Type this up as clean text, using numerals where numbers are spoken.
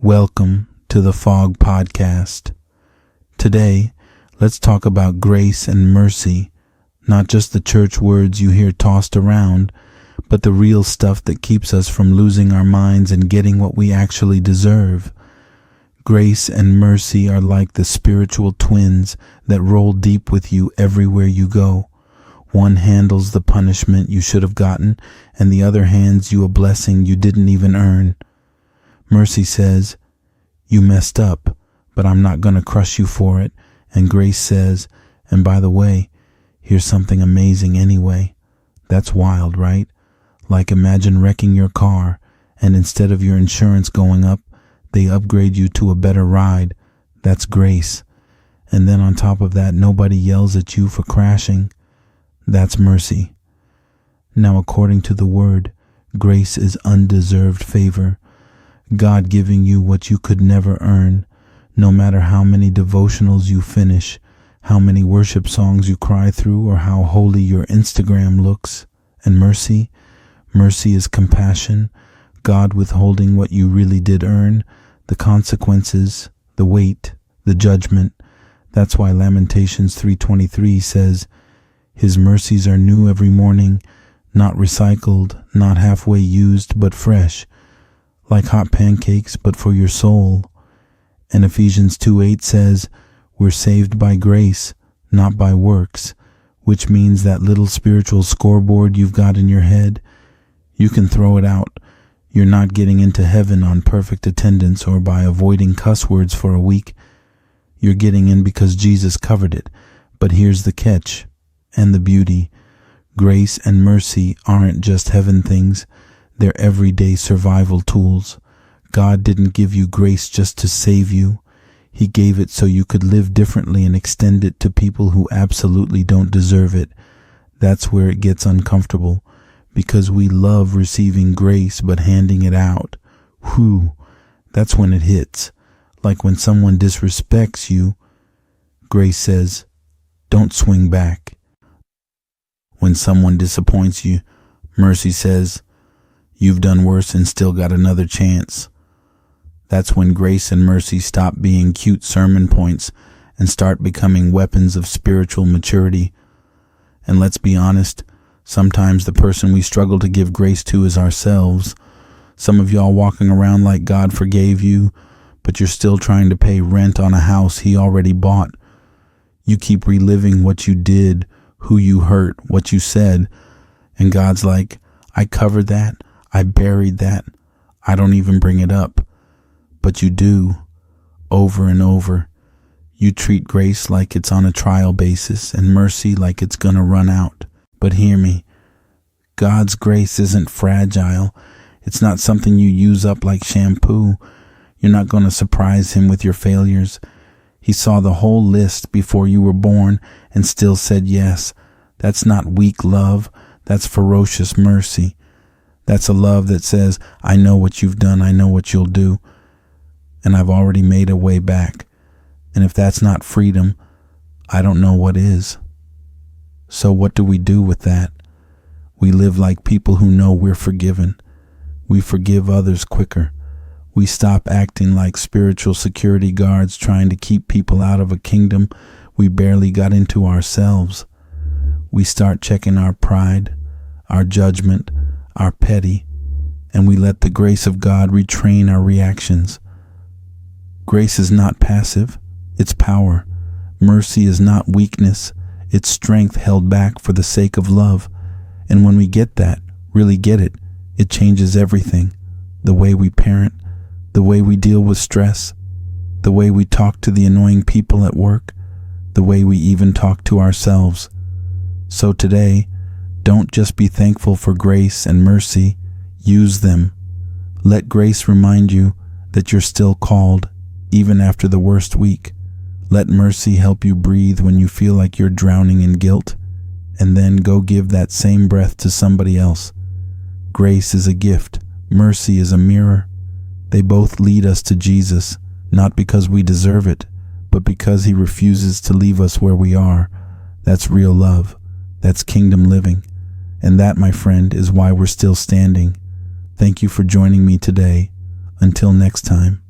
Welcome to the Fog Podcast. Today, let's talk about grace and mercy, not just the church words you hear tossed around, but the real stuff that keeps us from losing our minds and getting what we actually deserve. Grace and mercy are like the spiritual twins that roll deep with you everywhere you go. One handles the punishment you should have gotten, and the other hands you a blessing you didn't even earn. Mercy says, you messed up, but I'm not going to crush you for it. And grace says, and by the way, here's something amazing anyway. That's wild, right? Like imagine wrecking your car, and instead of your insurance going up, they upgrade you to a better ride. That's grace. And then on top of that, nobody yells at you for crashing. That's mercy. Now, according to the word, grace is undeserved favor. God giving you what you could never earn, no matter how many devotionals you finish, how many worship songs you cry through, or how holy your Instagram looks. And mercy is compassion, God withholding what you really did earn, the consequences, the weight, the judgment. That's why Lamentations 3:23 says, His mercies are new every morning, not recycled, not halfway used, but fresh. Like hot pancakes, but for your soul. And Ephesians 2:8 says, we're saved by grace, not by works, which means that little spiritual scoreboard you've got in your head, you can throw it out. You're not getting into heaven on perfect attendance or by avoiding cuss words for a week. You're getting in because Jesus covered it. But here's the catch and the beauty. Grace and mercy aren't just heaven things. They're everyday survival tools. God didn't give you grace just to save you. He gave it so you could live differently and extend it to people who absolutely don't deserve it. That's where it gets uncomfortable, because we love receiving grace but handing it out. Whew, that's when it hits. Like when someone disrespects you, grace says, don't swing back. When someone disappoints you, mercy says, you've done worse and still got another chance. That's when grace and mercy stop being cute sermon points and start becoming weapons of spiritual maturity. And let's be honest, sometimes the person we struggle to give grace to is ourselves. Some of y'all walking around like God forgave you, but you're still trying to pay rent on a house He already bought. You keep reliving what you did, who you hurt, what you said, and God's like, I covered that. I buried that. I don't even bring it up. But you do, over and over. You treat grace like it's on a trial basis and mercy like it's gonna run out. But hear me, God's grace isn't fragile. It's not something you use up like shampoo. You're not gonna surprise Him with your failures. He saw the whole list before you were born and still said yes. That's not weak love. That's ferocious mercy. That's a love that says, I know what you've done, I know what you'll do, and I've already made a way back. And if that's not freedom, I don't know what is. So what do we do with that? We live like people who know we're forgiven. We forgive others quicker. We stop acting like spiritual security guards trying to keep people out of a kingdom we barely got into ourselves. We start checking our pride, our judgment, our petty, and we let the grace of God retrain our reactions. Grace is not passive, it's power. Mercy is not weakness, it's strength held back for the sake of love. And when we get that, really get it, it changes everything. The way we parent, the way we deal with stress, the way we talk to the annoying people at work, the way we even talk to ourselves. So today, don't just be thankful for grace and mercy, use them. Let grace remind you that you're still called, even after the worst week. Let mercy help you breathe when you feel like you're drowning in guilt, and then go give that same breath to somebody else. Grace is a gift, mercy is a mirror. They both lead us to Jesus, not because we deserve it, but because He refuses to leave us where we are. That's real love. That's kingdom living. And that, my friend, is why we're still standing. Thank you for joining me today. Until next time.